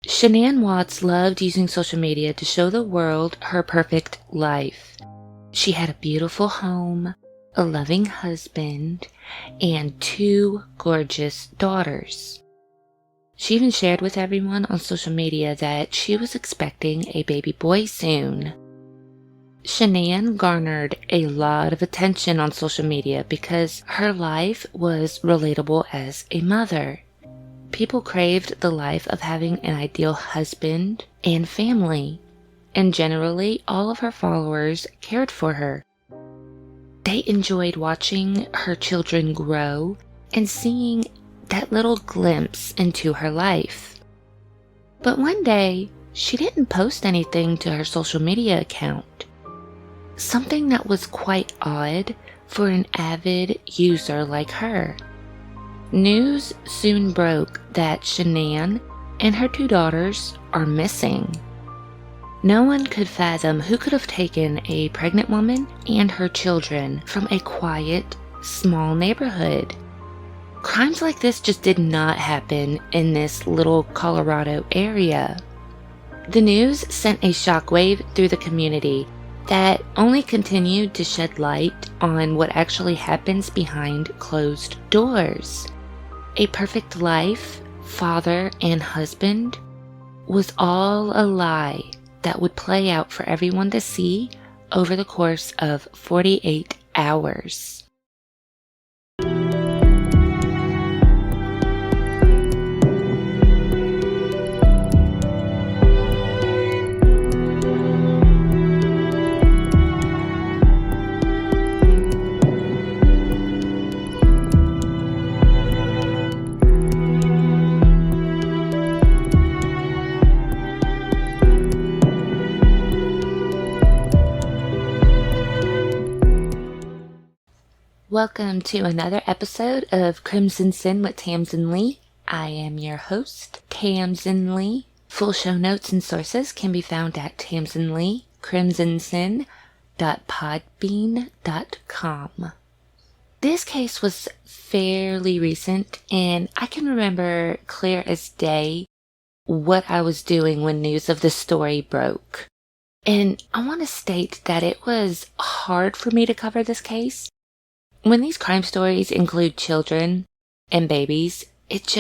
Shanann Watts loved using social media to show the world her perfect life. She had a beautiful home, a loving husband, and 2 gorgeous daughters. She even shared with everyone on social media that she was expecting a baby boy soon. Shanann garnered a lot of attention on social media because her life was relatable as a mother. People craved the life of having an ideal husband and family, and generally all of her followers cared for her. They enjoyed watching her children grow and seeing that little glimpse into her life. But one day, she didn't post anything to her social media account. Something that was quite odd for an avid user like her. News soon broke that Shanann and her 2 daughters are missing. No one could fathom who could have taken a pregnant woman and her children from a quiet, small neighborhood. Crimes like this just did not happen in this little Colorado area. The news sent a shockwave through the community that only continued to shed light on what actually happens behind closed doors. A perfect life, father and husband, was all a lie that would play out for everyone to see over the course of 48 hours. Welcome to another episode of Crimson Sin with Tamsin Leigh. I am your host, Tamsin Leigh. Full show notes and sources can be found at tamsinleigh.crimsonsin.podbean.com. This case was fairly recent, and I can remember clear as day what I was doing when news of the story broke. And I want to state that it was hard for me to cover this case. When these crime stories include children and babies, it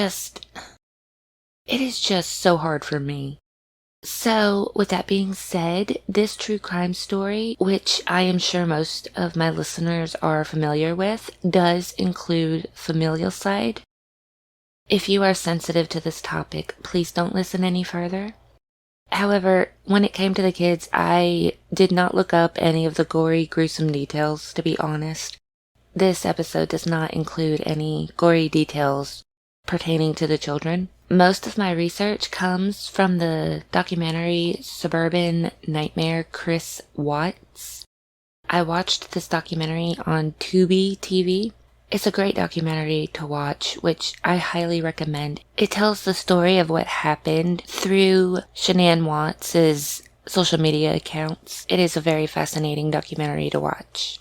is just so hard for me. So, with that being said, this true crime story, which I am sure most of my listeners are familiar with, does include familicide. If you are sensitive to this topic, please don't listen any further. However, when it came to the kids, I did not look up any of the gory, gruesome details, to be honest. This episode does not include any gory details pertaining to the children. Most of my research comes from the documentary Suburban Nightmare Chris Watts. I watched this documentary on Tubi TV. It's a great documentary to watch, which I highly recommend. It tells the story of what happened through Shanann Watts' social media accounts. It is a very fascinating documentary to watch.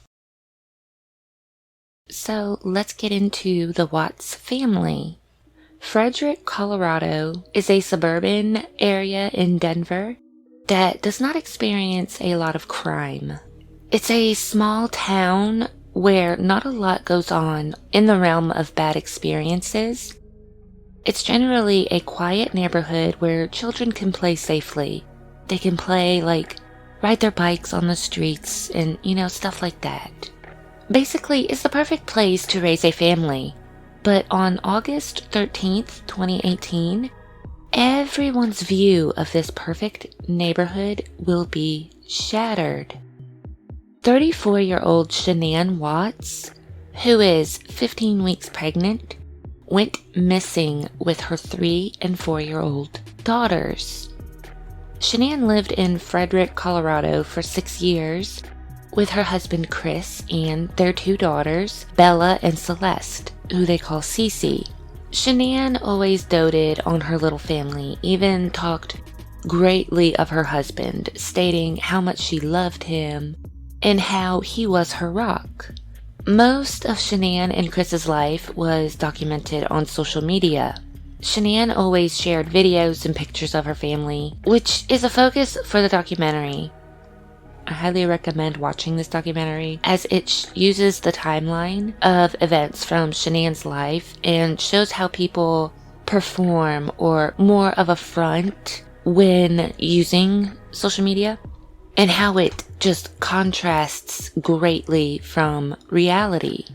So let's get into the Watts family. Frederick, Colorado is a suburban area in Denver that does not experience a lot of crime. It's a small town where not a lot goes on in the realm of bad experiences. It's generally a quiet neighborhood where children can play safely. They can play, ride their bikes on the streets and, stuff like that. Basically, it's the perfect place to raise a family. But on August 13th, 2018, everyone's view of this perfect neighborhood will be shattered. 34-year-old Shanann Watts, who is 15 weeks pregnant, went missing with her 3- and 4-year-old daughters. Shanann lived in Frederick, Colorado for 6 years with her husband Chris and their 2 daughters, Bella and Celeste, who they call Cece. Shanann always doted on her little family, even talked greatly of her husband, stating how much she loved him and how he was her rock. Most of Shanann and Chris's life was documented on social media. Shanann always shared videos and pictures of her family, which is a focus for the documentary. I highly recommend watching this documentary as it uses the timeline of events from Shanann's life and shows how people perform or more of a front when using social media and how it just contrasts greatly from reality.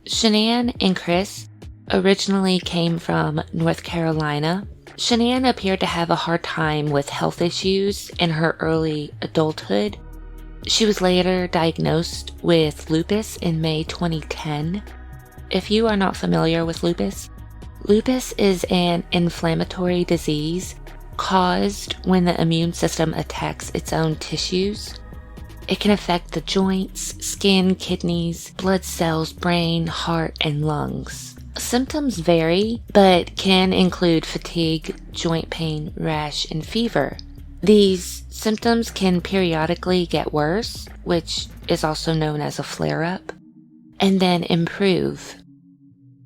Shanann and Chris originally came from North Carolina. Shanann appeared to have a hard time with health issues in her early adulthood. She was later diagnosed with lupus in May 2010. If you are not familiar with lupus is an inflammatory disease caused when the immune system attacks its own tissues. It can affect the joints, skin, kidneys, blood cells, brain, heart, and lungs. Symptoms vary, but can include fatigue, joint pain, rash, and fever. These symptoms can periodically get worse, which is also known as a flare-up, and then improve.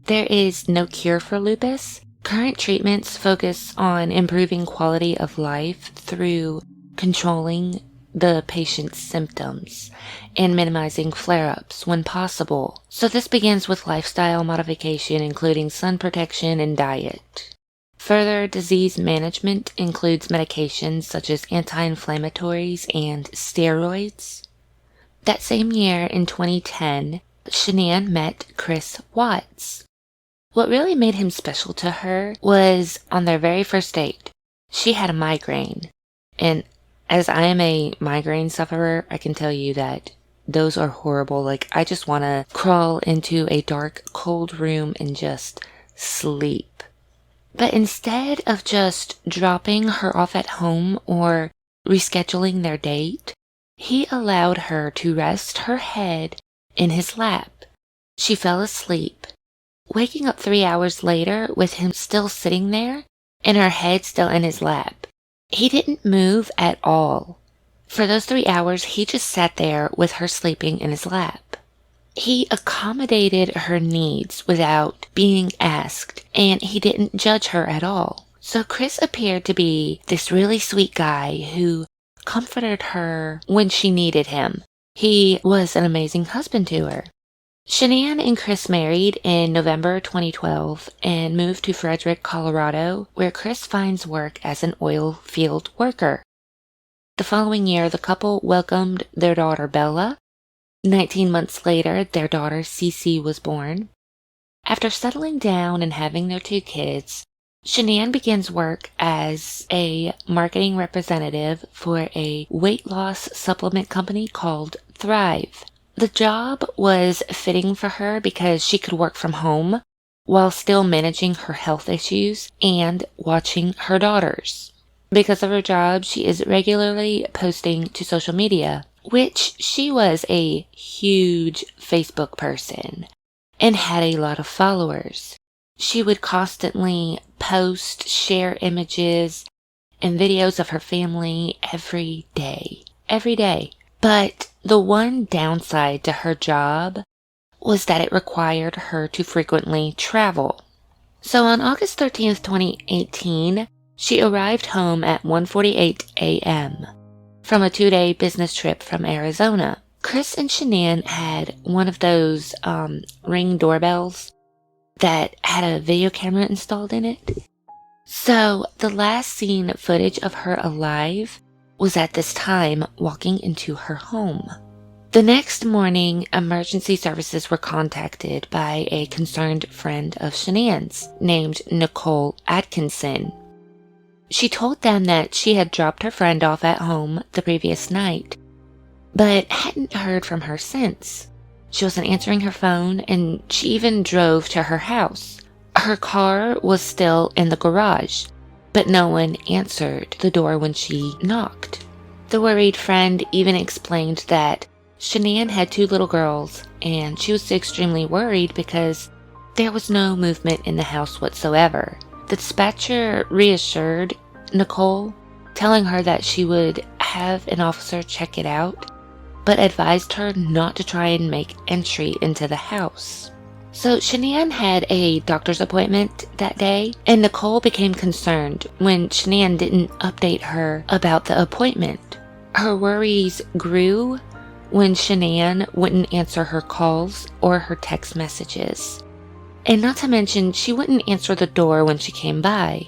There is no cure for lupus. Current treatments focus on improving quality of life through controlling the patient's symptoms and minimizing flare-ups when possible. So this begins with lifestyle modification, including sun protection and diet. Further disease management includes medications such as anti-inflammatories and steroids. That same year in 2010, Shanann met Chris Watts. What really made him special to her was on their very first date. She had a migraine, and as I am a migraine sufferer, I can tell you that those are horrible. Like, I just want to crawl into a dark, cold room and just sleep. But instead of just dropping her off at home or rescheduling their date, he allowed her to rest her head in his lap. She fell asleep, waking up 3 hours later with him still sitting there and her head still in his lap. He didn't move at all. For those 3 hours, he just sat there with her sleeping in his lap. He accommodated her needs without being asked, and he didn't judge her at all. So Chris appeared to be this really sweet guy who comforted her when she needed him. He was an amazing husband to her. Shanann and Chris married in November 2012 and moved to Frederick, Colorado, where Chris finds work as an oil field worker. The following year, the couple welcomed their daughter Bella. 19 months later, their daughter Cece was born. After settling down and having their 2 kids, Shanann begins work as a marketing representative for a weight loss supplement company called Thrive. The job was fitting for her because she could work from home while still managing her health issues and watching her daughters. Because of her job, she is regularly posting to social media, which she was a huge Facebook person and had a lot of followers. She would constantly post, share images and videos of her family every day. But the one downside to her job was that it required her to frequently travel. So on August 13th, 2018, she arrived home at 1:48 a.m. from a 2-day business trip from Arizona. Chris and Shanann had one of those Ring doorbells that had a video camera installed in it. So the last seen footage of her alive was at this time walking into her home. The next morning, emergency services were contacted by a concerned friend of Shanann's named Nicole Atkinson. She told them that she had dropped her friend off at home the previous night, but hadn't heard from her since. She wasn't answering her phone, and she even drove to her house. Her car was still in the garage, but no one answered the door when she knocked. The worried friend even explained that Shanann had 2 little girls, and she was extremely worried because there was no movement in the house whatsoever. The dispatcher reassured Nicole, telling her that she would have an officer check it out, but advised her not to try and make entry into the house. So Shanann had a doctor's appointment that day, and Nicole became concerned when Shanann didn't update her about the appointment. Her worries grew when Shanann wouldn't answer her calls or her text messages. And not to mention, she wouldn't answer the door when she came by.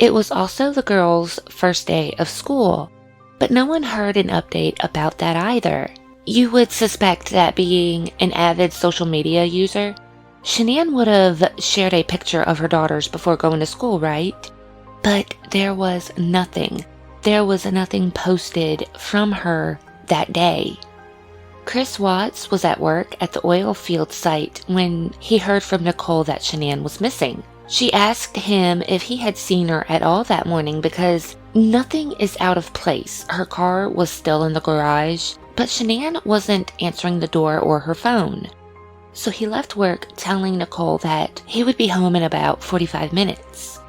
It was also the girls' first day of school, but no one heard an update about that either. You would suspect that being an avid social media user, Shanann would have shared a picture of her daughters before going to school, right? But there was nothing. There was nothing posted from her that day. Chris Watts was at work at the oil field site when he heard from Nicole that Shanann was missing. She asked him if he had seen her at all that morning because nothing is out of place. Her car was still in the garage, but Shanann wasn't answering the door or her phone. So he left work telling Nicole that he would be home in about 45 minutes.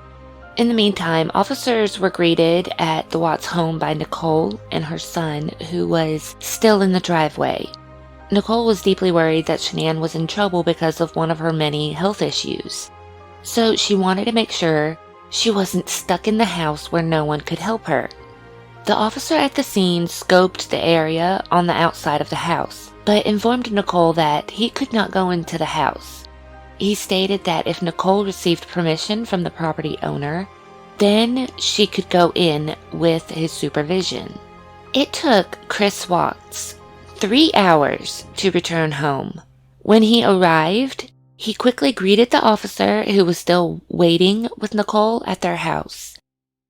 In the meantime, officers were greeted at the Watts home by Nicole and her son, who was still in the driveway. Nicole was deeply worried that Shanann was in trouble because of one of her many health issues. So she wanted to make sure she wasn't stuck in the house where no one could help her. The officer at the scene scoped the area on the outside of the house, but informed Nicole that he could not go into the house. He stated that if Nicole received permission from the property owner, then she could go in with his supervision. It took Chris Watts 3 hours to return home. When he arrived, he quickly greeted the officer who was still waiting with Nicole at their house.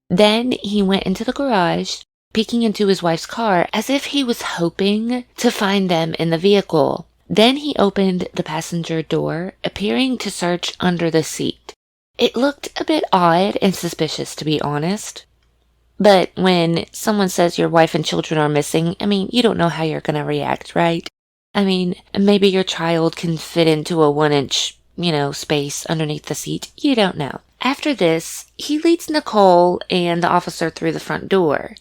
Then he went into the garage, peeking into his wife's car as if he was hoping to find them in the vehicle. Then he opened the passenger door, appearing to search under the seat. It looked a bit odd and suspicious, to be honest. But when someone says your wife and children are missing, you don't know how you're going to react, right? Maybe your child can fit into a 1-inch, space underneath the seat. You don't know. After this, he leads Nicole and the officer through the front door.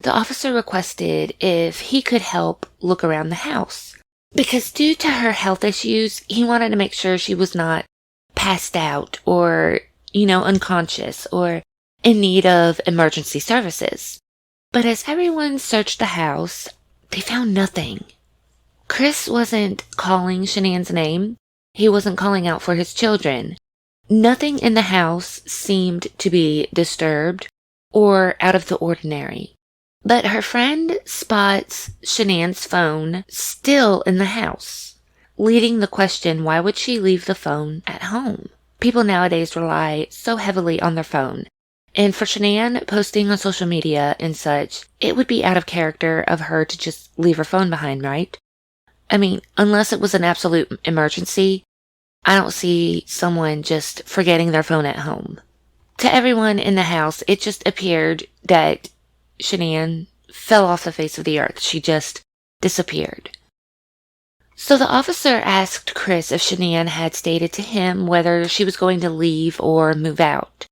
The officer requested if he could help look around the house, because due to her health issues, he wanted to make sure she was not passed out or, unconscious or in need of emergency services. But as everyone searched the house, they found nothing. Chris wasn't calling Shanann's name. He wasn't calling out for his children. Nothing in the house seemed to be disturbed or out of the ordinary. But her friend spots Shanann's phone still in the house, leading the question, why would she leave the phone at home? People nowadays rely so heavily on their phone. And for Shanann posting on social media and such, it would be out of character of her to just leave her phone behind, right? Unless it was an absolute emergency, I don't see someone just forgetting their phone at home. To everyone in the house, it just appeared that Shanann fell off the face of the earth. She just disappeared. So the officer asked Chris if Shanann had stated to him whether she was going to leave or move out.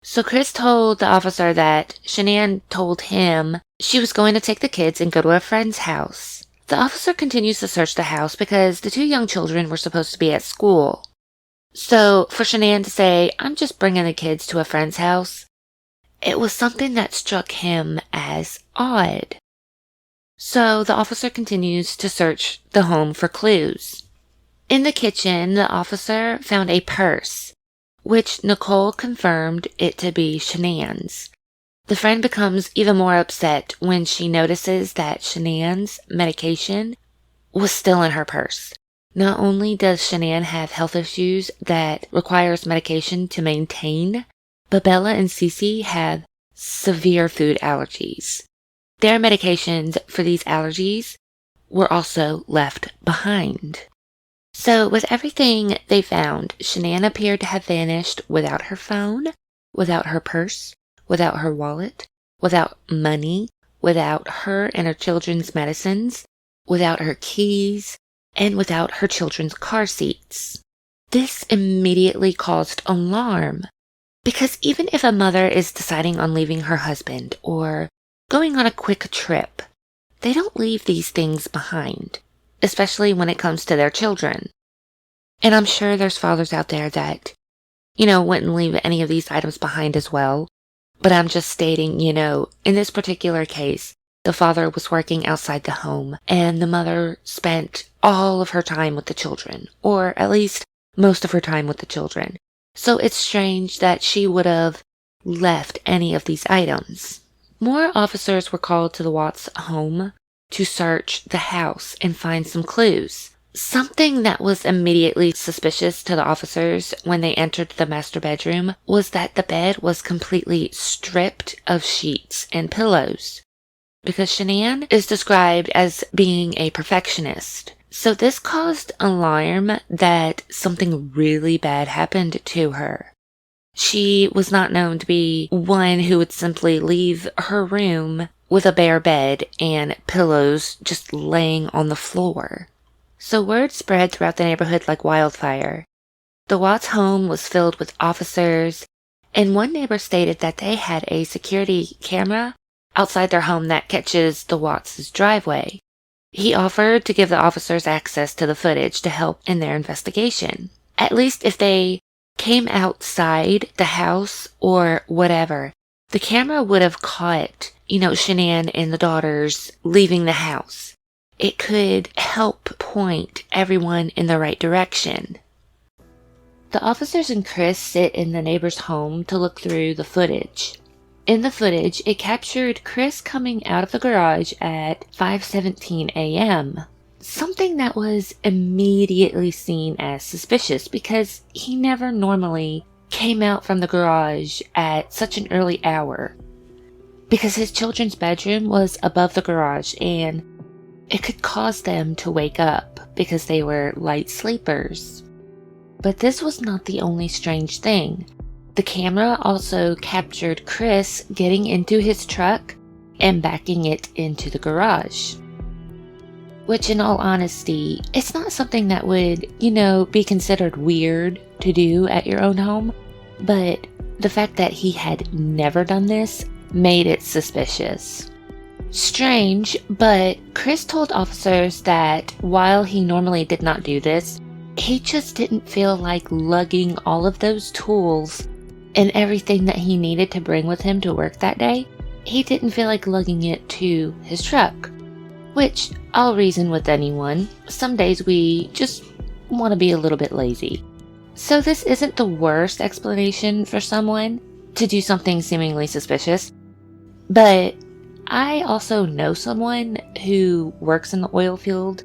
So Chris told the officer that Shanann told him she was going to take the kids and go to a friend's house. The officer continues to search the house because the 2 young children were supposed to be at school. So for Shanann to say, I'm just bringing the kids to a friend's house, it was something that struck him as odd. So the officer continues to search the home for clues. In the kitchen, the officer found a purse, which Nicole confirmed it to be Shanann's. The friend becomes even more upset when she notices that Shanann's medication was still in her purse. Not only does Shanann have health issues that requires medication to maintain, but Bella and Cece have severe food allergies. Their medications for these allergies were also left behind. So with everything they found, Shanann appeared to have vanished without her phone, without her purse, without her wallet, without money, without her and her children's medicines, without her keys, and without her children's car seats. This immediately caused alarm, because even if a mother is deciding on leaving her husband or going on a quick trip, they don't leave these things behind, especially when it comes to their children. And I'm sure there's fathers out there that, wouldn't leave any of these items behind as well. But I'm just stating, in this particular case, the father was working outside the home and the mother spent all of her time with the children, or at least most of her time with the children. So it's strange that she would have left any of these items. More officers were called to the Watts home to search the house and find some clues. Something that was immediately suspicious to the officers when they entered the master bedroom was that the bed was completely stripped of sheets and pillows. Because Shanann is described as being a perfectionist. So this caused alarm that something really bad happened to her. She was not known to be one who would simply leave her room with a bare bed and pillows just laying on the floor. So word spread throughout the neighborhood like wildfire. The Watts home was filled with officers, and one neighbor stated that they had a security camera outside their home that catches the Watts' driveway. He offered to give the officers access to the footage to help in their investigation. At least if they came outside the house or whatever, the camera would have caught, Shanann and the daughters leaving the house. It could help point everyone in the right direction. The officers and Chris sit in the neighbor's home to look through the footage. In the footage, it captured Chris coming out of the garage at 5:17 a.m. Something that was immediately seen as suspicious because he never normally came out from the garage at such an early hour. Because his children's bedroom was above the garage and it could cause them to wake up because they were light sleepers. But this was not the only strange thing. The camera also captured Chris getting into his truck and backing it into the garage. Which, in all honesty, it's not something that would, be considered weird to do at your own home. But the fact that he had never done this made it suspicious. Strange, but Chris told officers that while he normally did not do this, he just didn't feel like lugging all of those tools and everything that he needed to bring with him to work that day. He didn't feel like lugging it to his truck. Which, I'll reason with anyone. Some days we just want to be a little bit lazy. So this isn't the worst explanation for someone to do something seemingly suspicious. But I also know someone who works in the oil field,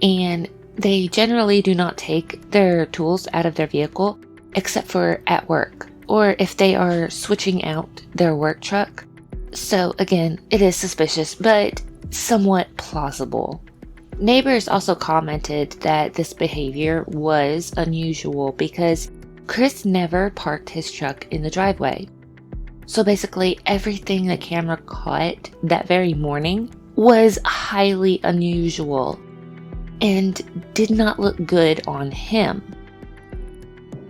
and they generally do not take their tools out of their vehicle except for at work or if they are switching out their work truck. So again, it is suspicious, but somewhat plausible. Neighbors also commented that this behavior was unusual because Chris never parked his truck in the driveway. So basically everything the camera caught that very morning was highly unusual and did not look good on him.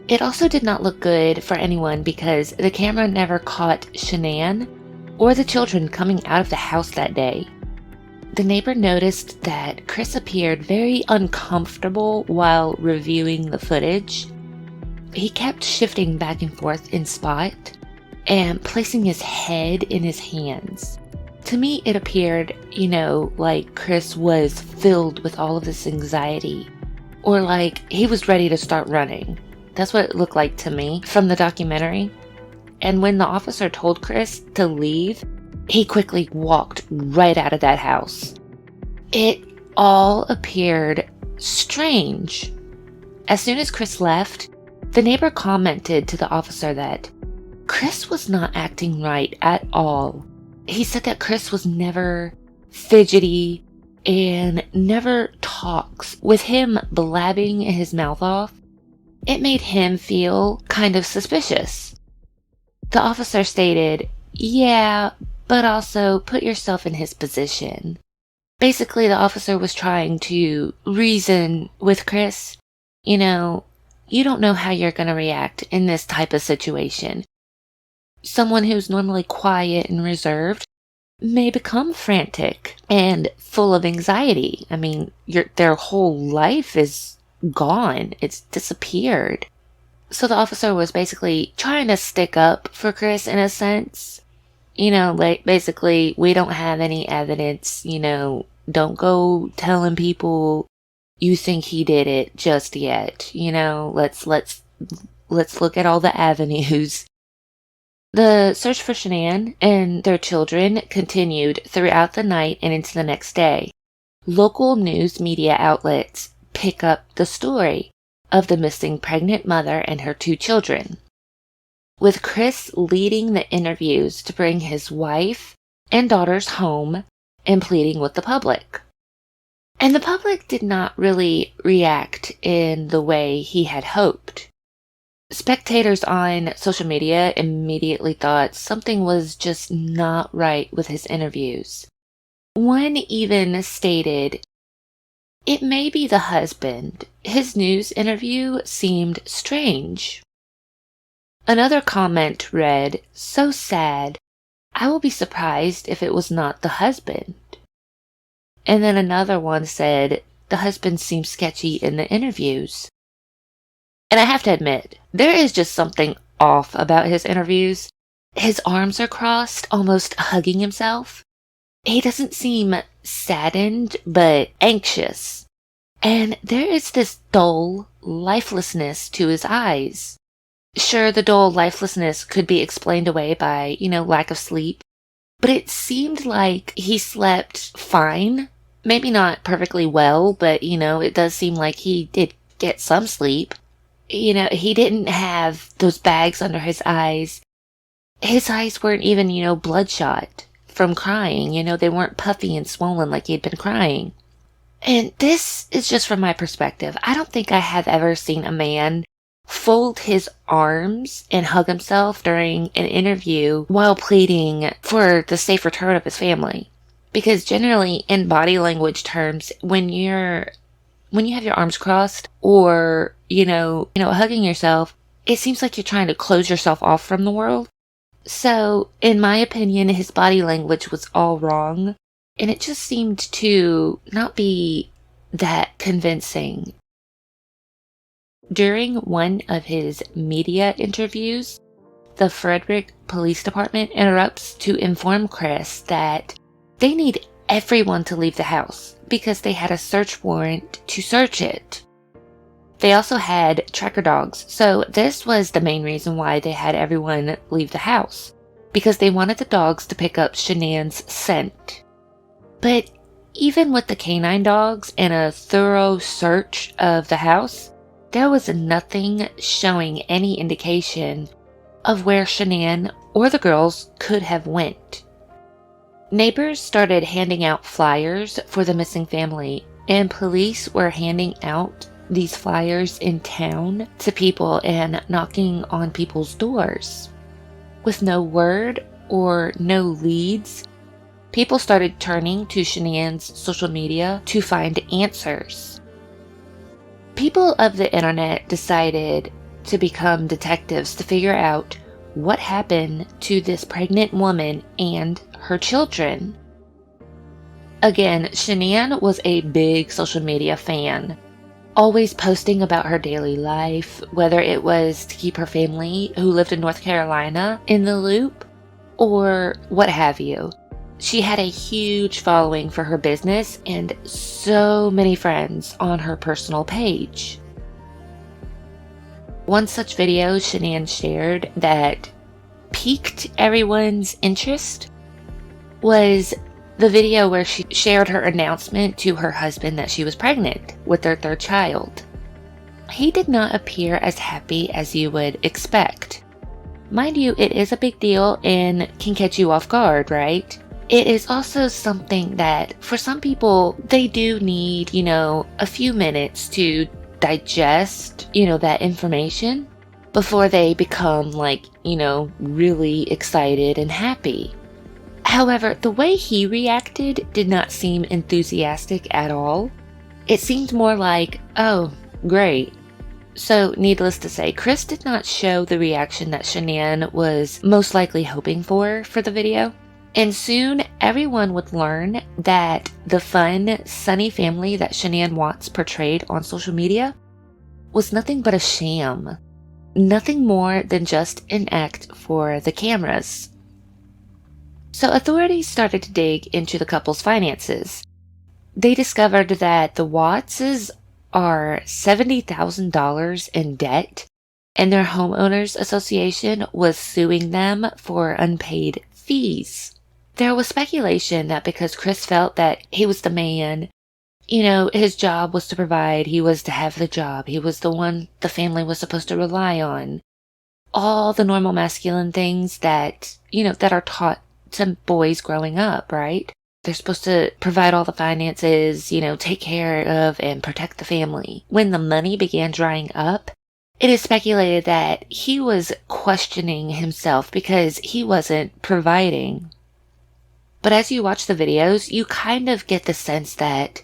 It also did not look good for anyone because the camera never caught Shanann or the children coming out of the house that day. The neighbor noticed that Chris appeared very uncomfortable while reviewing the footage. He kept shifting back and forth in spot and placing his head in his hands. To me, it appeared, like Chris was filled with all of this anxiety, or like he was ready to start running. That's what it looked like to me from the documentary. And when the officer told Chris to leave, he quickly walked right out of that house. It all appeared strange. As soon as Chris left, the neighbor commented to the officer that Chris was not acting right at all. He said that Chris was never fidgety and never talks. With him blabbing his mouth off, it made him feel kind of suspicious. The officer stated, "Yeah, but also put yourself in his position." Basically, the officer was trying to reason with Chris. You don't know how you're going to react in this type of situation. Someone who's normally quiet and reserved may become frantic and full of anxiety. I mean, their whole life is gone. It's disappeared. So the officer was basically trying to stick up for Chris in a sense. Like basically, we don't have any evidence, don't go telling people you think he did it just yet. Let's look at all the avenues. The search for Shanann and their children continued throughout the night and into the next day. Local news media outlets pick up the story of the missing pregnant mother and her 2 children, with Chris leading the interviews to bring his wife and daughters home and pleading with the public. And the public did not really react in the way he had hoped. Spectators on social media immediately thought something was just not right with his interviews. One even stated, "It may be the husband. His news interview seemed strange." Another comment read, "So sad. I will be surprised if it was not the husband." And then another one said, "The husband seems sketchy in the interviews." And I have to admit, there is just something off about his interviews. His arms are crossed, almost hugging himself. He doesn't seem saddened, but anxious. And there is this dull lifelessness to his eyes. Sure, the dull lifelessness could be explained away by, lack of sleep. But it seemed like he slept fine. Maybe not perfectly well, but, it does seem like he did get some sleep. He didn't have those bags under his eyes. His eyes weren't even, bloodshot from crying. They weren't puffy and swollen like he'd been crying. And this is just from my perspective. I don't think I have ever seen a man fold his arms and hug himself during an interview while pleading for the safe return of his family. Because generally, in body language terms, when you have your arms crossed or, hugging yourself, it seems like you're trying to close yourself off from the world. So, in my opinion, his body language was all wrong, and it just seemed to not be that convincing. During one of his media interviews, the Frederick Police Department interrupts to inform Chris that they need everyone to leave the house because they had a search warrant to search it. They also had tracker dogs, so this was the main reason why they had everyone leave the house, because they wanted the dogs to pick up Shanann's scent. But even with the canine dogs and a thorough search of the house, there was nothing showing any indication of where Shanann or the girls could have went. Neighbors started handing out flyers for the missing family, and police were handing out these flyers in town to people and knocking on people's doors. With no word or no leads, people started turning to Shanann's social media to find answers. People of the internet decided to become detectives to figure out what happened to this pregnant woman and her children. Again, Shanann was a big social media fan, always posting about her daily life, whether it was to keep her family, who lived in North Carolina, in the loop, or what have you. She had a huge following for her business and so many friends on her personal page. One such video Shanann shared that piqued everyone's interest was the video where she shared her announcement to her husband that she was pregnant with their 3rd child. He did not appear as happy as you would expect. Mind you, it is a big deal and can catch you off guard, right? It is also something that for some people, they do need, a few minutes to digest, that information before they become really excited and happy. However, the way he reacted did not seem enthusiastic at all. It seemed more like, oh, great. So, needless to say, Chris did not show the reaction that Shanann was most likely hoping for the video. And soon, everyone would learn that the fun, sunny family that Shanann Watts portrayed on social media was nothing but a sham. Nothing more than just an act for the cameras. So authorities started to dig into the couple's finances. They discovered that the Wattses are $70,000 in debt, and their homeowners association was suing them for unpaid fees. There was speculation that because Chris felt that he was the man, his job was to provide, he was to have the job, he was the one the family was supposed to rely on. All the normal masculine things that, that are taught to boys growing up, right? They're supposed to provide all the finances, take care of and protect the family. When the money began drying up, it is speculated that he was questioning himself because he wasn't providing. But as you watch the videos, you kind of get the sense that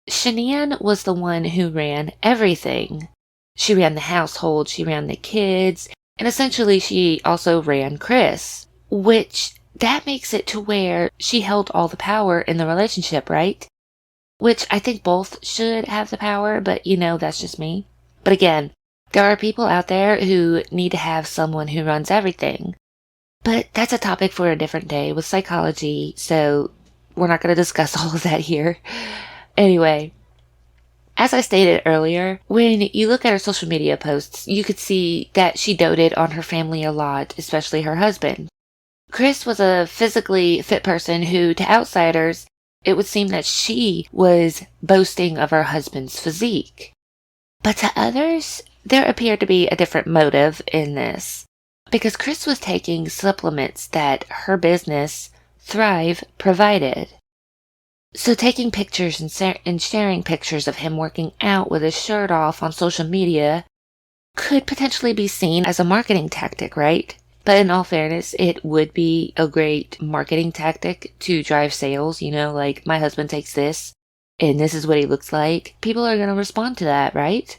Shanann was the one who ran everything. She ran the household, she ran the kids, and essentially she also ran Chris, which that makes it to where she held all the power in the relationship, right? Which I think both should have the power, but that's just me. But again, there are people out there who need to have someone who runs everything. But that's a topic for a different day with psychology, so we're not going to discuss all of that here. Anyway, as I stated earlier, when you look at her social media posts, you could see that she doted on her family a lot, especially her husband. Chris was a physically fit person who, to outsiders, it would seem that she was boasting of her husband's physique. But to others, there appeared to be a different motive in this, because Chris was taking supplements that her business, Thrive, provided. So taking pictures and sharing pictures of him working out with his shirt off on social media could potentially be seen as a marketing tactic, right? But in all fairness, it would be a great marketing tactic to drive sales, like my husband takes this and this is what he looks like. People are going to respond to that, right?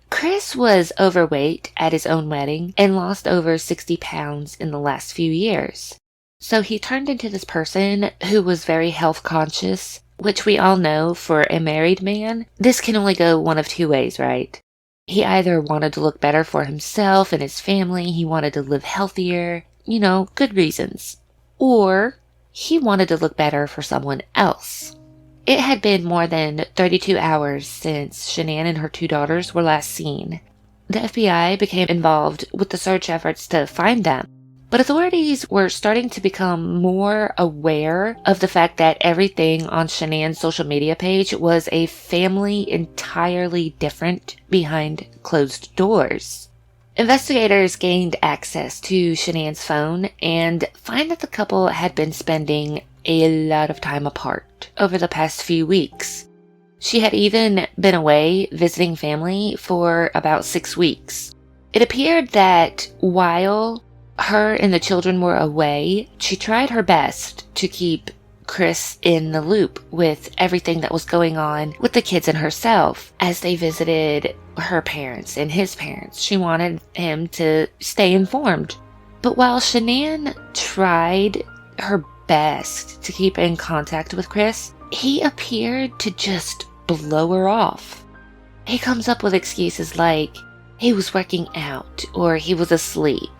Chris was overweight at his own wedding and lost over 60 pounds in the last few years. So he turned into this person who was very health conscious, which we all know for a married man, this can only go one of two ways, right? He either wanted to look better for himself and his family, he wanted to live healthier, good reasons. Or he wanted to look better for someone else. It had been more than 32 hours since Shanann and her 2 daughters were last seen. The FBI became involved with the search efforts to find them. But authorities were starting to become more aware of the fact that everything on Shanann's social media page was a family entirely different behind closed doors. Investigators gained access to Shanann's phone and find that the couple had been spending a lot of time apart over the past few weeks. She had even been away visiting family for about 6 weeks. It appeared that while her and the children were away, she tried her best to keep Chris in the loop with everything that was going on with the kids and herself as they visited her parents and his parents. She wanted him to stay informed. But while Shanann tried her best to keep in contact with Chris, he appeared to just blow her off. He comes up with excuses like he was working out or he was asleep.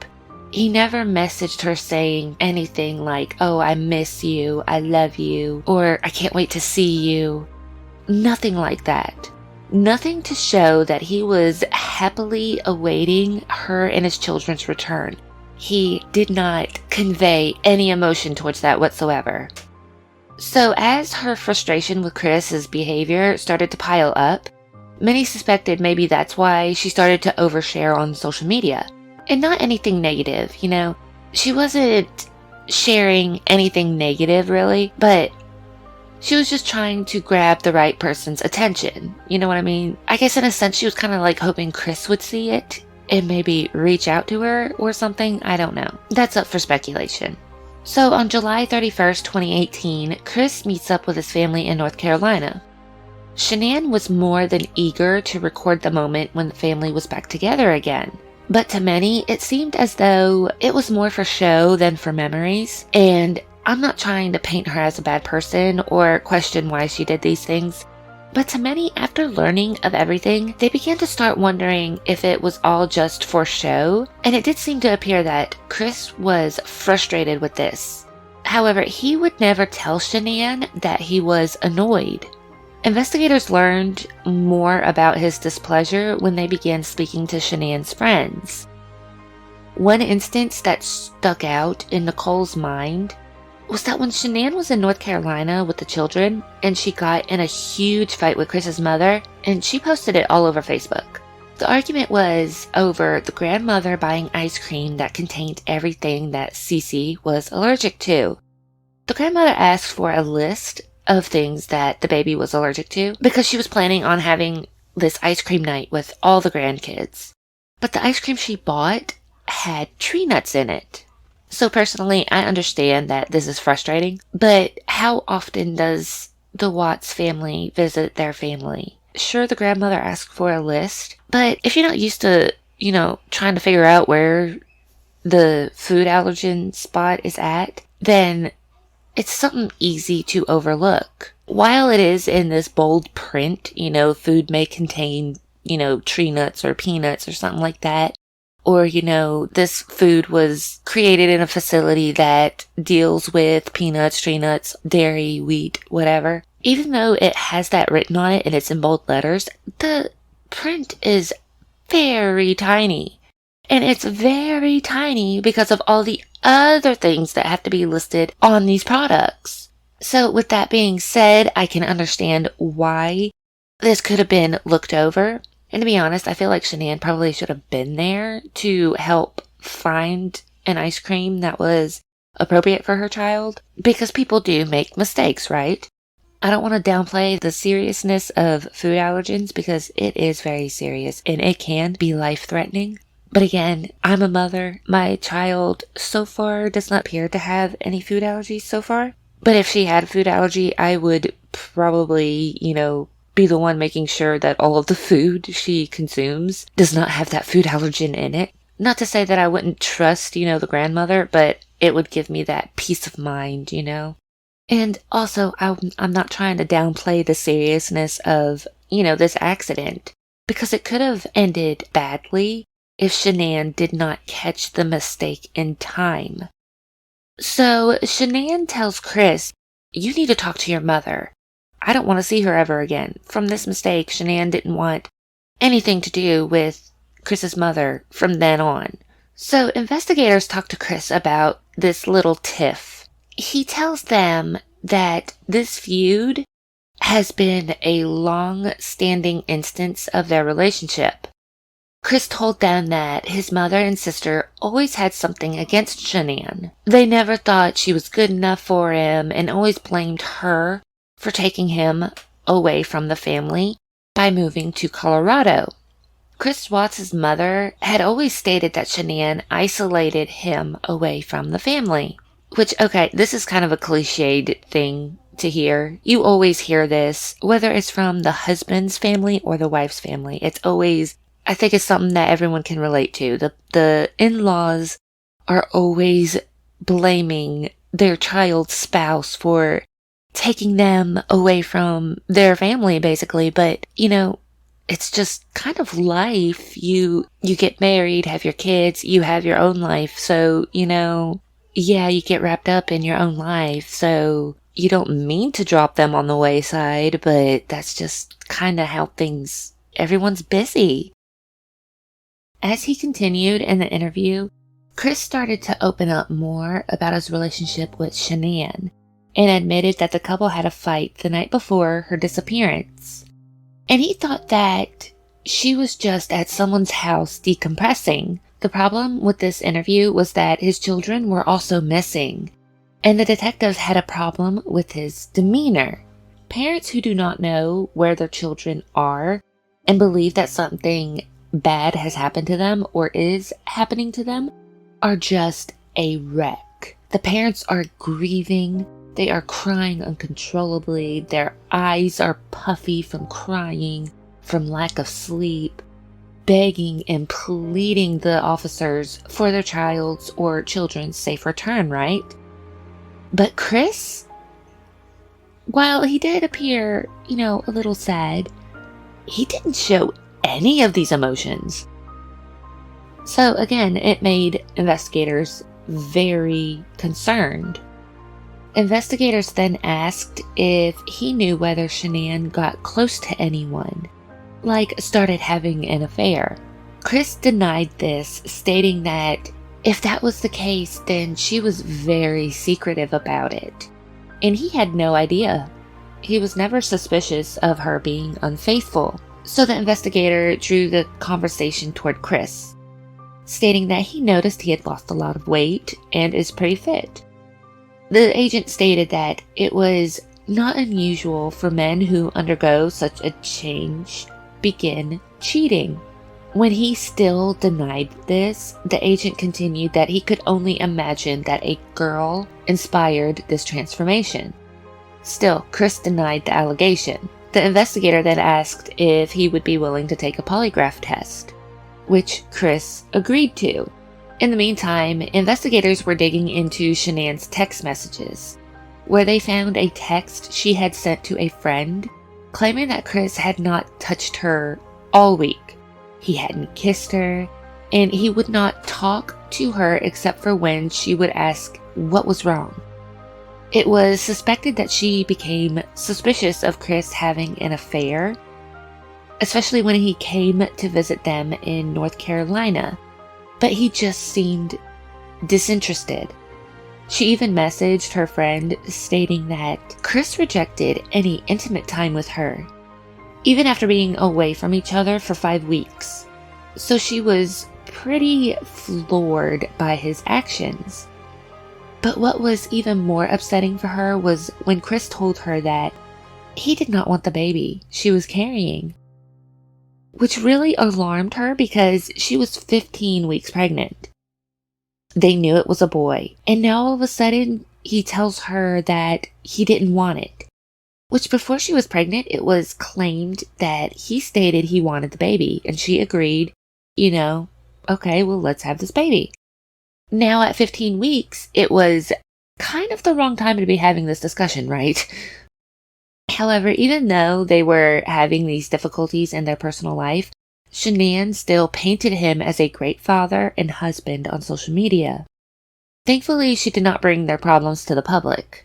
He never messaged her saying anything like, "Oh, I miss you, I love you," or "I can't wait to see you." Nothing like that. Nothing to show that he was happily awaiting her and his children's return. He did not convey any emotion towards that whatsoever. So as her frustration with Chris's behavior started to pile up, many suspected maybe that's why she started to overshare on social media. And not anything negative, She wasn't sharing anything negative, really, but she was just trying to grab the right person's attention. You know what I mean? I guess in a sense, she was kind of like hoping Chris would see it and maybe reach out to her or something. I don't know. That's up for speculation. So on July 31st, 2018, Chris meets up with his family in North Carolina. Shanann was more than eager to record the moment when the family was back together again. But to many, it seemed as though it was more for show than for memories. And I'm not trying to paint her as a bad person or question why she did these things. But to many, after learning of everything, they began to start wondering if it was all just for show, and it did seem to appear that Chris was frustrated with this. However, he would never tell Shanann that he was annoyed. Investigators learned more about his displeasure when they began speaking to Shanann's friends. One instance that stuck out in Nicole's mind was that when Shanann was in North Carolina with the children, and she got in a huge fight with Chris's mother, and she posted it all over Facebook. The argument was over the grandmother buying ice cream that contained everything that Cece was allergic to. The grandmother asked for a list of things that the baby was allergic to because she was planning on having this ice cream night with all the grandkids. But the ice cream she bought had tree nuts in it. So personally, I understand that this is frustrating, but how often does the Watts family visit their family? Sure, the grandmother asked for a list, but if you're not used to, trying to figure out where the food allergen spot is at, then it's something easy to overlook. While it is in this bold print, food may contain, tree nuts or peanuts or something like that, or, this food was created in a facility that deals with peanuts, tree nuts, dairy, wheat, whatever. Even though it has that written on it and it's in bold letters, the print is very tiny. And it's very tiny because of all the other things that have to be listed on these products. So with that being said, I can understand why this could have been looked over. And to be honest, I feel like Shanann probably should have been there to help find an ice cream that was appropriate for her child. Because people do make mistakes, right? I don't want to downplay the seriousness of food allergens because it is very serious and it can be life-threatening. But again, I'm a mother. My child so far does not appear to have any food allergies so far. But if she had a food allergy, I would probably, be the one making sure that all of the food she consumes does not have that food allergen in it. Not to say that I wouldn't trust, the grandmother, but it would give me that peace of mind, And also, I'm not trying to downplay the seriousness of, this accident, because it could have ended badly if Shanann did not catch the mistake in time. So Shanann tells Chris, "You need to talk to your mother. I don't want to see her ever again." From this mistake, Shanann didn't want anything to do with Chris's mother from then on. So investigators talk to Chris about this little tiff. He tells them that this feud has been a long-standing instance of their relationship. Chris told them that his mother and sister always had something against Shanann. They never thought she was good enough for him and always blamed her for taking him away from the family by moving to Colorado. Chris Watts' mother had always stated that Shanann isolated him away from the family. Which, okay, this is kind of a cliched thing to hear. You always hear this, whether it's from the husband's family or the wife's family. It's always, I think it's something that everyone can relate to. The in-laws are always blaming their child's spouse for taking them away from their family, basically. But, it's just kind of life. You get married, have your kids, you have your own life. So, yeah, you get wrapped up in your own life. So you don't mean to drop them on the wayside, but that's just kind of how everyone's busy. As he continued in the interview, Chris started to open up more about his relationship with Shanann and admitted that the couple had a fight the night before her disappearance. And he thought that she was just at someone's house decompressing. The problem with this interview was that his children were also missing, and the detectives had a problem with his demeanor. Parents who do not know where their children are and believe that something bad has happened to them or is happening to them are just a wreck. The parents are grieving. They are crying uncontrollably. Their eyes are puffy from crying, from lack of sleep, begging and pleading the officers for their child's or children's safe return, right? But Chris While he did appear, a little sad, he didn't show any of these emotions. So again, it made investigators very concerned. Investigators then asked if he knew whether Shanann got close to anyone, like started having an affair. Chris denied this, stating that if that was the case, then she was very secretive about it, and he had no idea. He was never suspicious of her being unfaithful, so the investigator drew the conversation toward Chris, stating that he noticed he had lost a lot of weight and is pretty fit. The agent stated that it was not unusual for men who undergo such a change begin cheating. When he still denied this, the agent continued that he could only imagine that a girl inspired this transformation. Still, Chris denied the allegation. The investigator then asked if he would be willing to take a polygraph test, which Chris agreed to. In the meantime, investigators were digging into Shanann's text messages, where they found a text she had sent to a friend claiming that Chris had not touched her all week. He hadn't kissed her, and he would not talk to her except for when she would ask what was wrong. It was suspected that she became suspicious of Chris having an affair, especially when he came to visit them in North Carolina, but he just seemed disinterested. She even messaged her friend stating that Chris rejected any intimate time with her, even after being away from each other for 5 weeks. So she was pretty floored by his actions. But what was even more upsetting for her was when Chris told her that he did not want the baby she was carrying, which really alarmed her because she was 15 weeks pregnant. They knew it was a boy, and now all of a sudden he tells her that he didn't want it, which before she was pregnant it was claimed that he stated he wanted the baby, and she agreed, okay, well, let's have this baby. Now at 15 weeks, it was kind of the wrong time to be having this discussion, right? However, even though they were having these difficulties in their personal life, Shanann still painted him as a great father and husband on social media. Thankfully, she did not bring their problems to the public.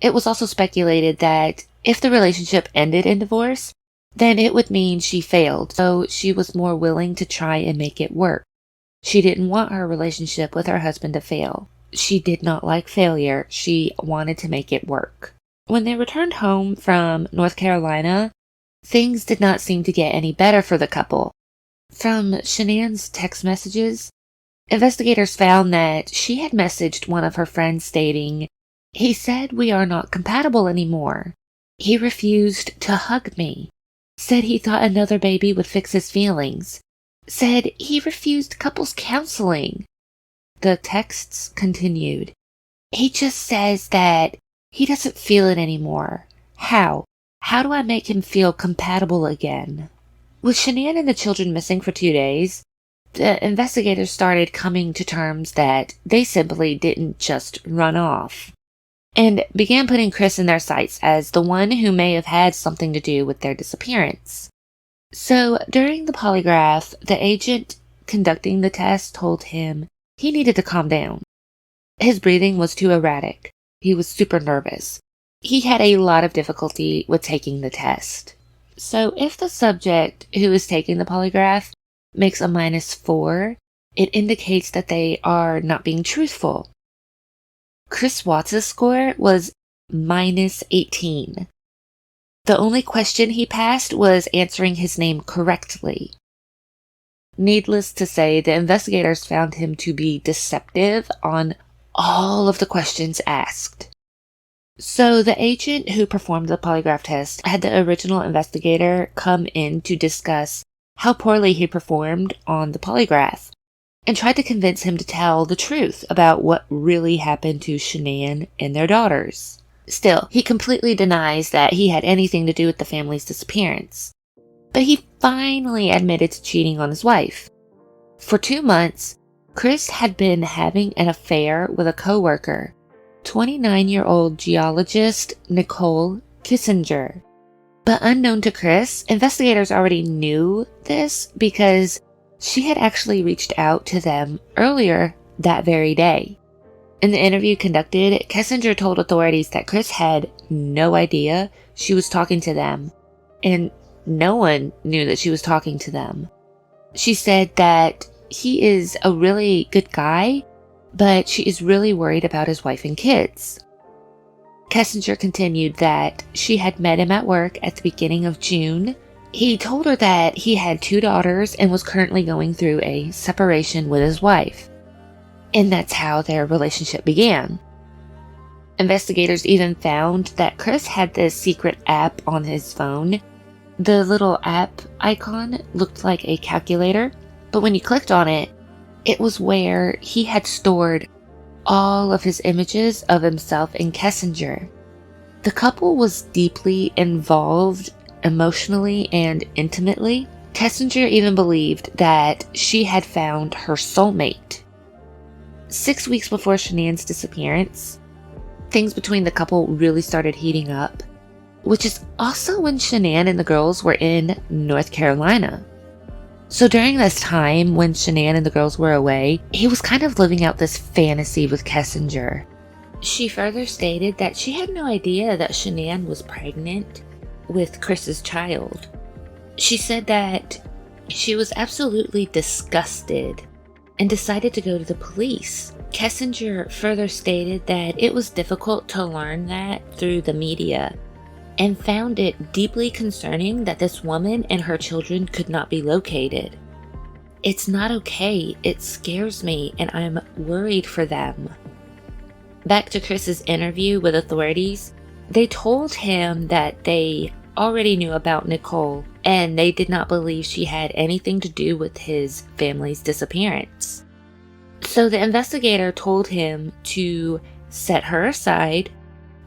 It was also speculated that if the relationship ended in divorce, then it would mean she failed, so she was more willing to try and make it work. She didn't want her relationship with her husband to fail. She did not like failure. She wanted to make it work. When they returned home from North Carolina, things did not seem to get any better for the couple. From Shanann's text messages, investigators found that she had messaged one of her friends stating, "He said we are not compatible anymore. He refused to hug me. Said he thought another baby would fix his feelings. Said he refused couples counseling." The texts continued. "He just says that he doesn't feel it anymore. How? How do I make him feel compatible again?" With Shanann and the children missing for 2 days, the investigators started coming to terms that they simply didn't just run off, and began putting Chris in their sights as the one who may have had something to do with their disappearance. So during the polygraph, the agent conducting the test told him he needed to calm down. His breathing was too erratic. He was super nervous. He had a lot of difficulty with taking the test. So if the subject who is taking the polygraph makes a -4, it indicates that they are not being truthful. Chris Watts' score was -18. The only question he passed was answering his name correctly. Needless to say, the investigators found him to be deceptive on all of the questions asked. So the agent who performed the polygraph test had the original investigator come in to discuss how poorly he performed on the polygraph, and tried to convince him to tell the truth about what really happened to Shanann and their daughters. Still, he completely denies that he had anything to do with the family's disappearance. But he finally admitted to cheating on his wife. For 2 months, Chris had been having an affair with a coworker, 29-year-old geologist Nicole Kissinger. But unknown to Chris, investigators already knew this because she had actually reached out to them earlier that very day. In the interview conducted, Kissinger told authorities that Chris had no idea she was talking to them, and no one knew that she was talking to them. She said that he is a really good guy, but she is really worried about his wife and kids. Kissinger continued that she had met him at work at the beginning of June. He told her that he had 2 daughters and was currently going through a separation with his wife. And that's how their relationship began. Investigators even found that Chris had this secret app on his phone. The little app icon looked like a calculator, but when you clicked on it, it was where he had stored all of his images of himself and Kissinger. The couple was deeply involved emotionally and intimately. Kissinger even believed that she had found her soulmate. 6 weeks before Shanann's disappearance, things between the couple really started heating up, which is also when Shanann and the girls were in North Carolina. So during this time when Shanann and the girls were away, he was kind of living out this fantasy with Kissinger. She further stated that she had no idea that Shanann was pregnant with Chris's child. She said that she was absolutely disgusted and decided to go to the police. Kissinger further stated that it was difficult to learn that through the media and found it deeply concerning that this woman and her children could not be located. It's not okay. It scares me and I'm worried for them. Back to Chris's interview with authorities, they told him that they already knew about Nicole and they did not believe she had anything to do with his family's disappearance. So the investigator told him to set her aside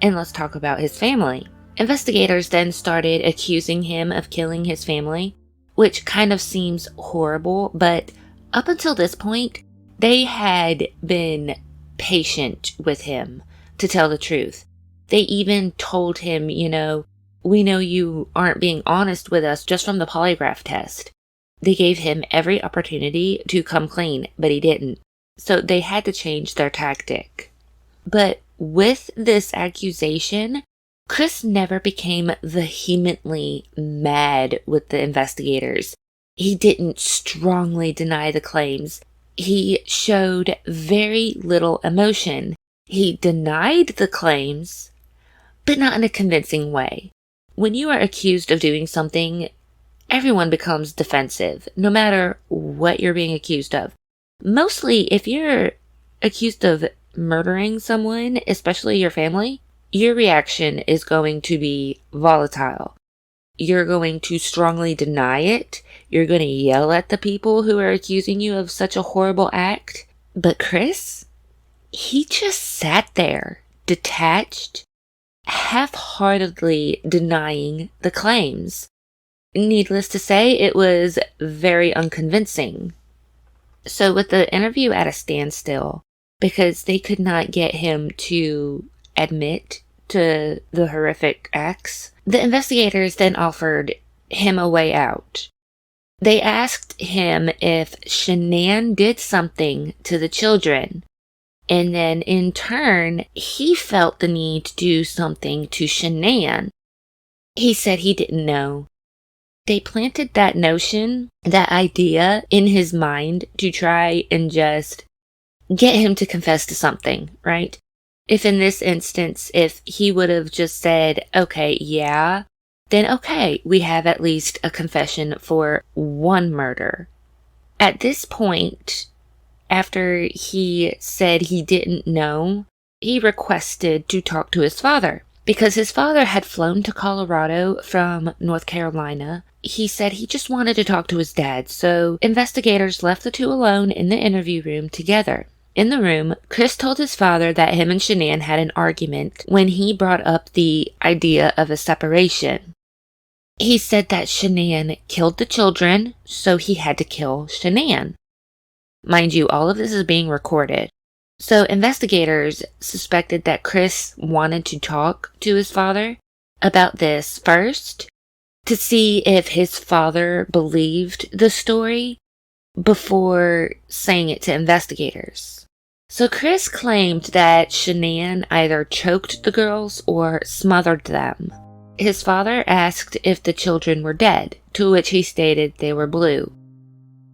and let's talk about his family. Investigators then started accusing him of killing his family, which kind of seems horrible, but up until this point, they had been patient with him, to tell the truth. They even told him, we know you aren't being honest with us just from the polygraph test. They gave him every opportunity to come clean, but he didn't. So they had to change their tactic. But with this accusation, Chris never became vehemently mad with the investigators. He didn't strongly deny the claims. He showed very little emotion. He denied the claims, but not in a convincing way. When you are accused of doing something, everyone becomes defensive, no matter what you're being accused of. Mostly, if you're accused of murdering someone, especially your family, your reaction is going to be volatile. You're going to strongly deny it. You're going to yell at the people who are accusing you of such a horrible act. But Chris, he just sat there, detached, half-heartedly denying the claims. Needless to say, it was very unconvincing. So with the interview at a standstill, because they could not get him to admit to the horrific acts, the investigators then offered him a way out. They asked him if Shanann did something to the children, and then in turn, he felt the need to do something to Shanann. He said he didn't know. They planted that notion, that idea in his mind to try and just get him to confess to something, right? If in this instance, if he would have just said, okay, yeah, then okay, we have at least a confession for one murder. At this point, after he said he didn't know, he requested to talk to his father. Because his father had flown to Colorado from North Carolina, he said he just wanted to talk to his dad, so investigators left the two alone in the interview room together. In the room, Chris told his father that him and Shanann had an argument when he brought up the idea of a separation. He said that Shanann killed the children, so he had to kill Shanann. Mind you, all of this is being recorded. So investigators suspected that Chris wanted to talk to his father about this first to see if his father believed the story before saying it to investigators. So Chris claimed that Shanann either choked the girls or smothered them. His father asked if the children were dead, to which he stated they were blue.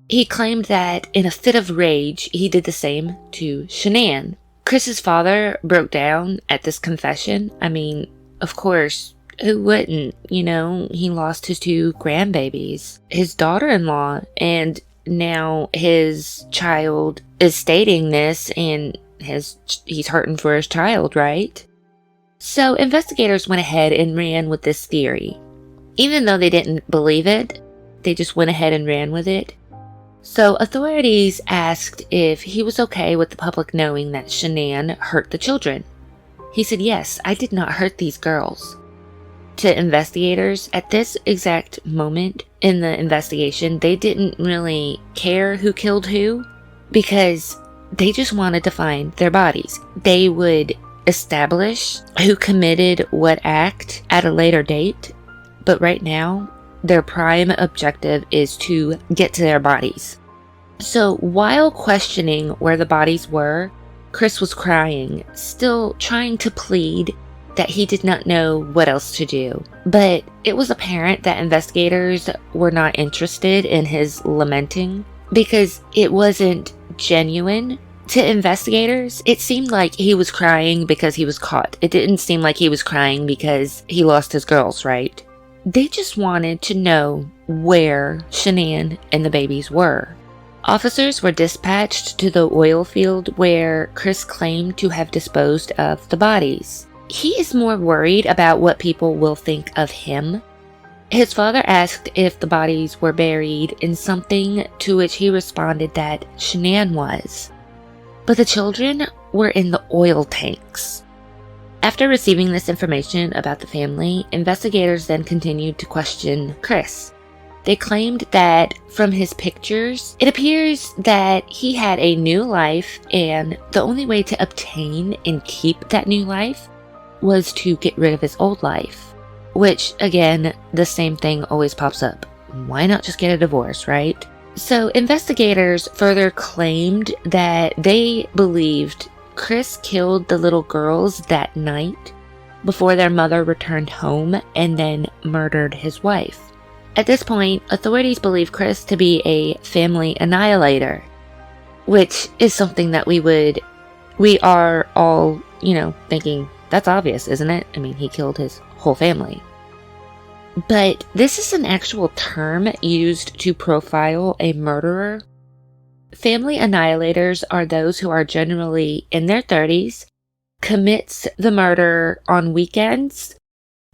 He claimed that in a fit of rage, he did the same to Shanann. Chris's father broke down at this confession. I mean, of course, who wouldn't? You know, he lost his 2 grandbabies, his daughter-in-law, and now his child is stating this, and he's hurting for his child, right? So investigators went ahead and ran with this theory. Even though they didn't believe it, they just went ahead and ran with it. So authorities asked if he was okay with the public knowing that Shanann hurt the children. He said, "Yes, I did not hurt these girls." To investigators, at this exact moment in the investigation, they didn't really care who killed who because they just wanted to find their bodies. They would establish who committed what act at a later date, but right now, their prime objective is to get to their bodies. So while questioning where the bodies were, Chris was crying, still trying to plead that he did not know what else to do. But it was apparent that investigators were not interested in his lamenting because it wasn't genuine. To investigators, it seemed like he was crying because he was caught. It didn't seem like he was crying because he lost his girls, right? They just wanted to know where Shanann and the babies were. Officers were dispatched to the oil field where Chris claimed to have disposed of the bodies. He is more worried about what people will think of him. His father asked if the bodies were buried in something, to which he responded that Shanann was. But the children were in the oil tanks. After receiving this information about the family, investigators then continued to question Chris. They claimed that from his pictures, it appears that he had a new life, and the only way to obtain and keep that new life was to get rid of his old life. Which, again, the same thing always pops up. Why not just get a divorce, right? So investigators further claimed that they believed Chris killed the little girls that night before their mother returned home and then murdered his wife. At this point, authorities believe Chris to be a family annihilator, which is something that we are all, thinking that's obvious, isn't it? I mean, he killed his whole family. But this is an actual term used to profile a murderer. Family annihilators are those who are generally in their 30s, commits the murder on weekends,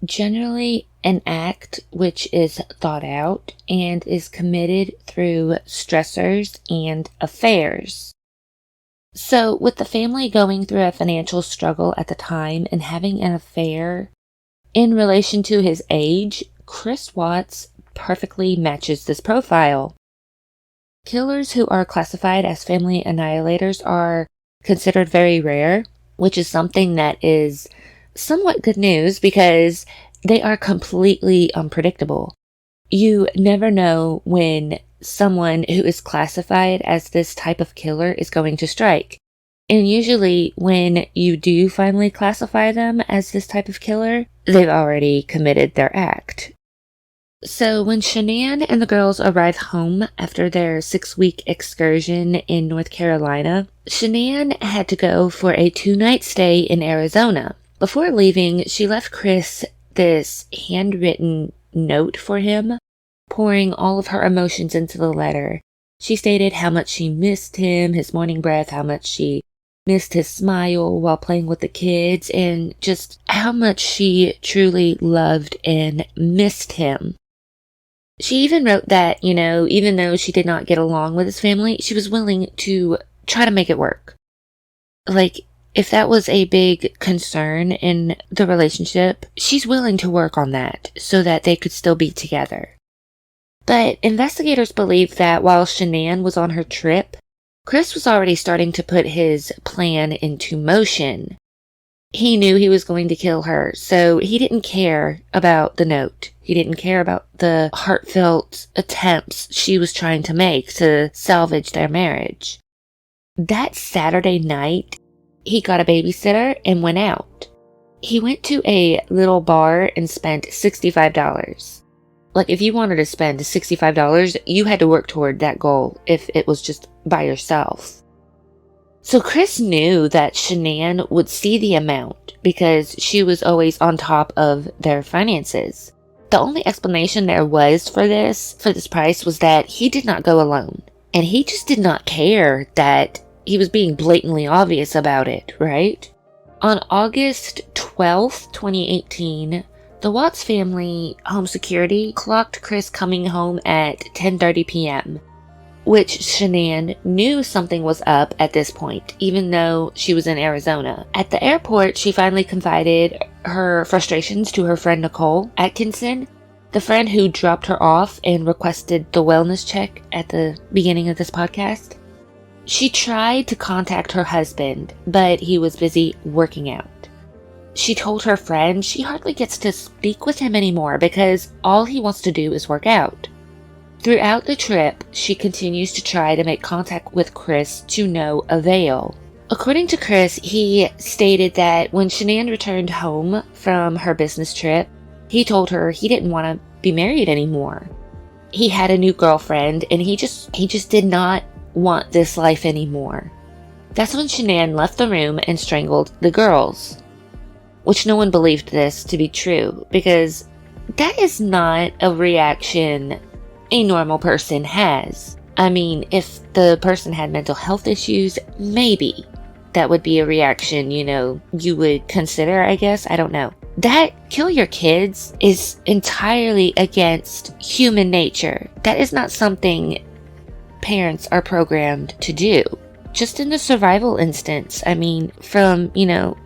generally an act which is thought out and is committed through stressors and affairs. So with the family going through a financial struggle at the time and having an affair in relation to his age, Chris Watts perfectly matches this profile. Killers who are classified as family annihilators are considered very rare, which is something that is somewhat good news because they are completely unpredictable. You never know when someone who is classified as this type of killer is going to strike. And usually when you do finally classify them as this type of killer, they've already committed their act. So when Shanann and the girls arrived home after their 6-week excursion in North Carolina, Shanann had to go for a 2-night stay in Arizona. Before leaving, she left Chris this handwritten note for him, pouring all of her emotions into the letter. She stated how much she missed him, his morning breath, how much she missed his smile while playing with the kids, and just how much she truly loved and missed him. She even wrote that, even though she did not get along with his family, she was willing to try to make it work. Like, if that was a big concern in the relationship, she's willing to work on that so that they could still be together. But investigators believe that while Shanann was on her trip, Chris was already starting to put his plan into motion. He knew he was going to kill her, so he didn't care about the note. He didn't care about the heartfelt attempts she was trying to make to salvage their marriage. That Saturday night, he got a babysitter and went out. He went to a little bar and spent $65. Like, if you wanted to spend $65, you had to work toward that goal if it was just by yourself. So Chris knew that Shanann would see the amount because she was always on top of their finances. The only explanation there was for this price was that he did not go alone. And he just did not care that he was being blatantly obvious about it, right? On August 12th, 2018, the Watts family home security clocked Chris coming home at 10:30 p.m., which Shanann knew something was up at this point, even though she was in Arizona. At the airport, she finally confided her frustrations to her friend Nicole Atkinson, the friend who dropped her off and requested the wellness check at the beginning of this podcast. She tried to contact her husband, but he was busy working out. She told her friend she hardly gets to speak with him anymore because all he wants to do is work out. Throughout the trip, she continues to try to make contact with Chris to no avail. According to Chris, he stated that when Shanann returned home from her business trip, he told her he didn't want to be married anymore. He had a new girlfriend and he just did not want this life anymore. That's when Shanann left the room and strangled the girls. Which no one believed this to be true because that is not a reaction a normal person has. I mean, if the person had mental health issues, maybe that would be a reaction, you would consider, I guess. I don't know. That kill your kids is entirely against human nature. That is not something parents are programmed to do. Just in the survival instance, I mean, from,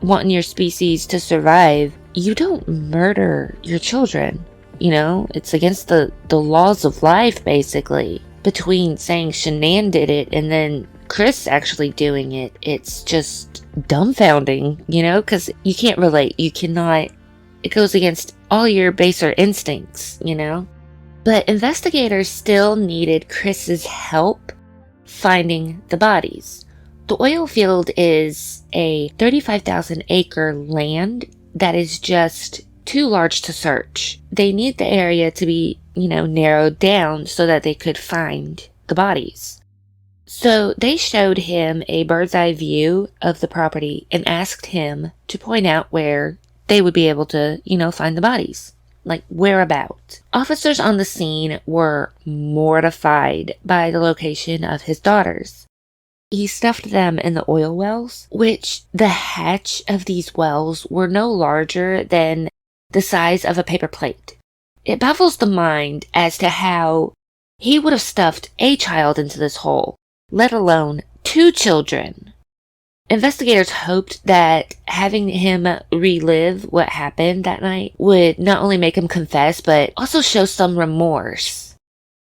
wanting your species to survive, you don't murder your children. It's against the laws of life, basically. Between saying Shanann did it and then Chris actually doing it, it's just dumbfounding, because you can't relate. You cannot. It goes against all your baser instincts, But investigators still needed Chris's help finding the bodies. The oil field is a 35,000 acre land that is just too large to search. They need the area to be, narrowed down so that they could find the bodies. So they showed him a bird's eye view of the property and asked him to point out where they would be able to, find the bodies. Like, whereabout. Officers on the scene were mortified by the location of his daughters. He stuffed them in the oil wells, which the hatch of these wells were no larger than the size of a paper plate. It baffles the mind as to how he would have stuffed a child into this hole, let alone 2 children. Investigators hoped that having him relive what happened that night would not only make him confess, but also show some remorse.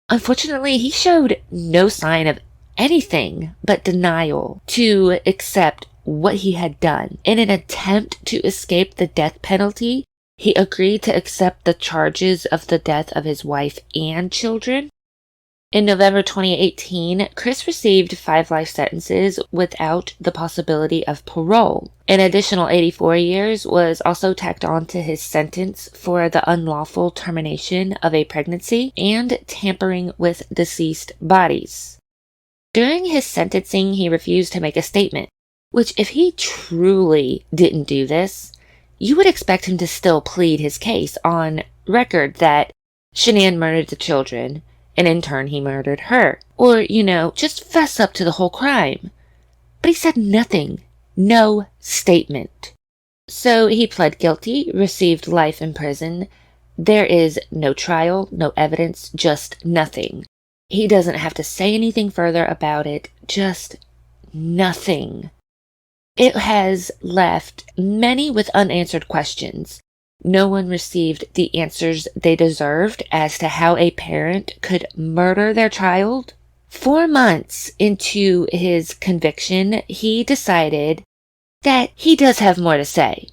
Unfortunately, he showed no sign of anything but denial to accept what he had done. In an attempt to escape the death penalty, he agreed to accept the charges of the death of his wife and children. In November 2018, Chris received 5 life sentences without the possibility of parole. An additional 84 years was also tacked on to his sentence for the unlawful termination of a pregnancy and tampering with deceased bodies. During his sentencing, he refused to make a statement, which if he truly didn't do this, you would expect him to still plead his case on record that Shanann murdered the children, and in turn he murdered her. Or, just fess up to the whole crime. But he said nothing. No statement. So he pled guilty, received life in prison. There is no trial, no evidence, just nothing. He doesn't have to say anything further about it, just nothing. It has left many with unanswered questions. No one received the answers they deserved as to how a parent could murder their child. 4 months into his conviction, he decided that he does have more to say.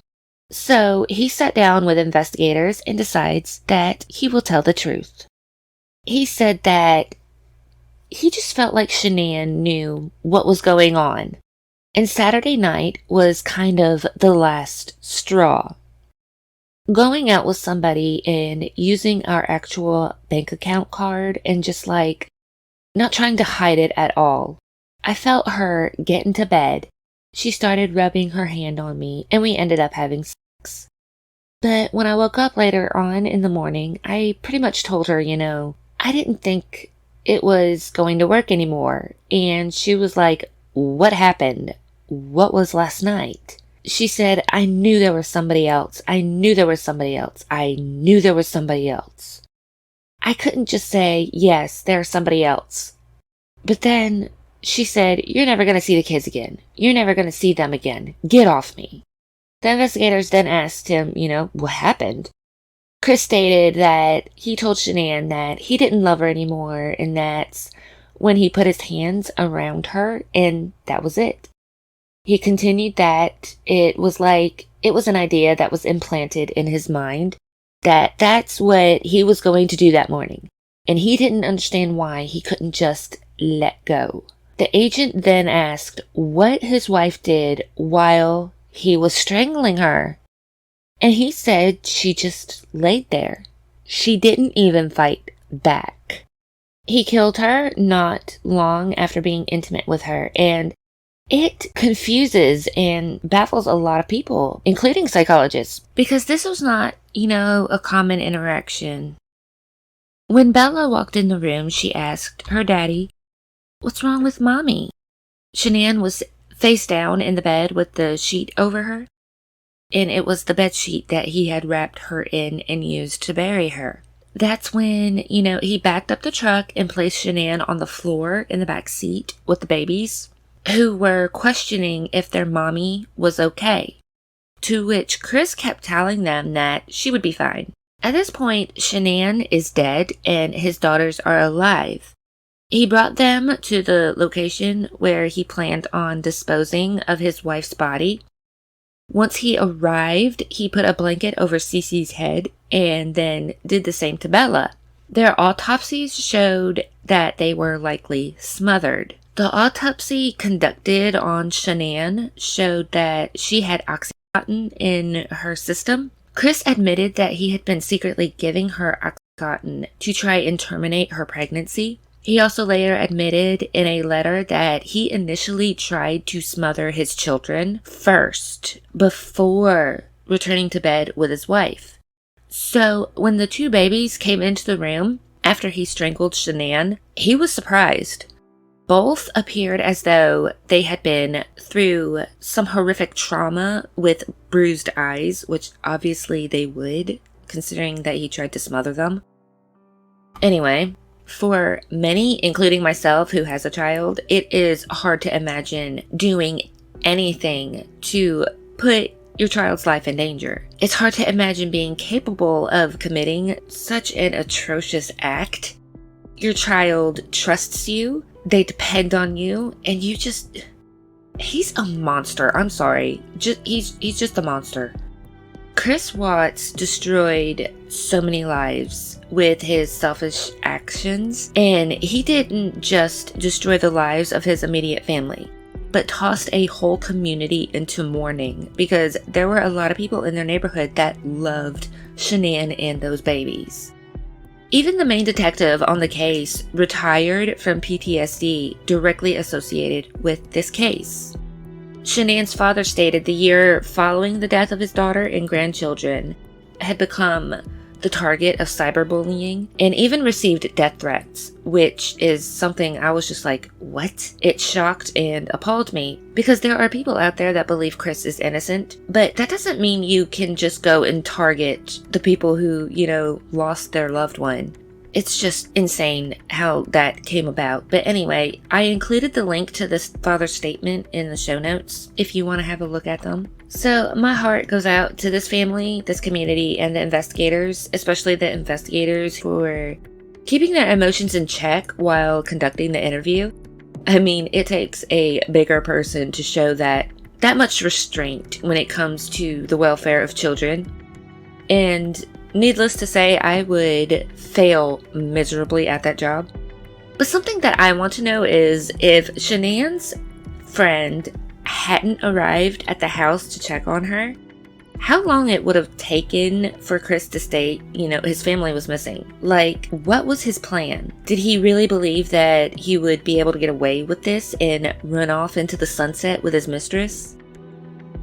So he sat down with investigators and decides that he will tell the truth. He said that he just felt like Shanann knew what was going on, and Saturday night was kind of the last straw. Going out with somebody and using our actual bank account card and just like not trying to hide it at all. I felt her get into bed. She started rubbing her hand on me and we ended up having sex. But when I woke up later on in the morning, I pretty much told her, I didn't think it was going to work anymore. And she was like, "What happened? What was last night?" She said, "I knew there was somebody else. I knew there was somebody else. I knew there was somebody else." I couldn't just say, "Yes, there's somebody else." But then she said, "You're never going to see the kids again. You're never going to see them again. Get off me." The investigators then asked him, what happened? Chris stated that he told Shanann that he didn't love her anymore, and that's when he put his hands around her, and that was it. He continued that it was an idea that was implanted in his mind, that's what he was going to do that morning, and he didn't understand why he couldn't just let go. The agent then asked what his wife did while he was strangling her, and he said she just laid there. She didn't even fight back. He killed her not long after being intimate with her, and it confuses and baffles a lot of people, including psychologists, because this was not, a common interaction. When Bella walked in the room, she asked her daddy, "What's wrong with Mommy?" Shanann was face down in the bed with the sheet over her, and it was the bed sheet that he had wrapped her in and used to bury her. That's when, he backed up the truck and placed Shanann on the floor in the back seat with the babies, who were questioning if their mommy was okay, to which Chris kept telling them that she would be fine. At this point, Shanann is dead and his daughters are alive. He brought them to the location where he planned on disposing of his wife's body. Once he arrived, he put a blanket over Cece's head and then did the same to Bella. Their autopsies showed that they were likely smothered. The autopsy conducted on Shanann showed that she had Oxycontin in her system. Chris admitted that he had been secretly giving her Oxycontin to try and terminate her pregnancy. He also later admitted in a letter that he initially tried to smother his children first before returning to bed with his wife. So when the two babies came into the room after he strangled Shanann, he was surprised. Both appeared as though they had been through some horrific trauma with bruised eyes, which obviously they would, considering that he tried to smother them. Anyway, for many, including myself who has a child, it is hard to imagine doing anything to put your child's life in danger. It's hard to imagine being capable of committing such an atrocious act. Your child trusts you, they depend on you, and he's a monster. I'm sorry. He's just a monster. Chris Watts destroyed so many lives with his selfish actions, and he didn't just destroy the lives of his immediate family, but tossed a whole community into mourning because there were a lot of people in their neighborhood that loved Shanann and those babies. Even the main detective on the case retired from PTSD directly associated with this case. Shanann's father stated the year following the death of his daughter and grandchildren had become the target of cyberbullying and even received death threats, which is something I was just like, what? It shocked and appalled me because there are people out there that believe Chris is innocent, but that doesn't mean you can just go and target the people who, lost their loved one. It's just insane how that came about. But anyway, I included the link to this father's statement in the show notes if you want to have a look at them. So my heart goes out to this family, this community, and the investigators, especially the investigators who were keeping their emotions in check while conducting the interview. I mean, it takes a bigger person to show that that much restraint when it comes to the welfare of children. And needless to say, I would fail miserably at that job. But something that I want to know is if Shanann's friend hadn't arrived at the house to check on her, how long it would have taken for Chris to state, his family was missing. Like, what was his plan? Did he really believe that he would be able to get away with this and run off into the sunset with his mistress?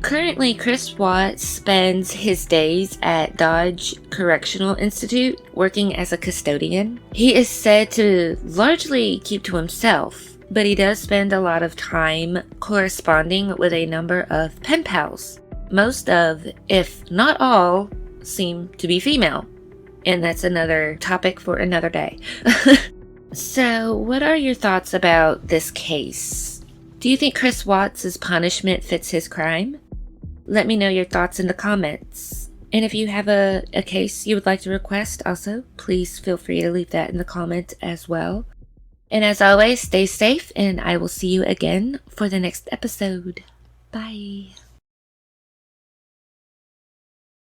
Currently, Chris Watts spends his days at Dodge Correctional Institute working as a custodian. He is said to largely keep to himself, but he does spend a lot of time corresponding with a number of pen pals. Most of, if not all, seem to be female. And that's another topic for another day. So, what are your thoughts about this case? Do you think Chris Watts' punishment fits his crime? Let me know your thoughts in the comments. And if you have a case you would like to request also, please feel free to leave that in the comments as well. And as always, stay safe, and I will see you again for the next episode. Bye.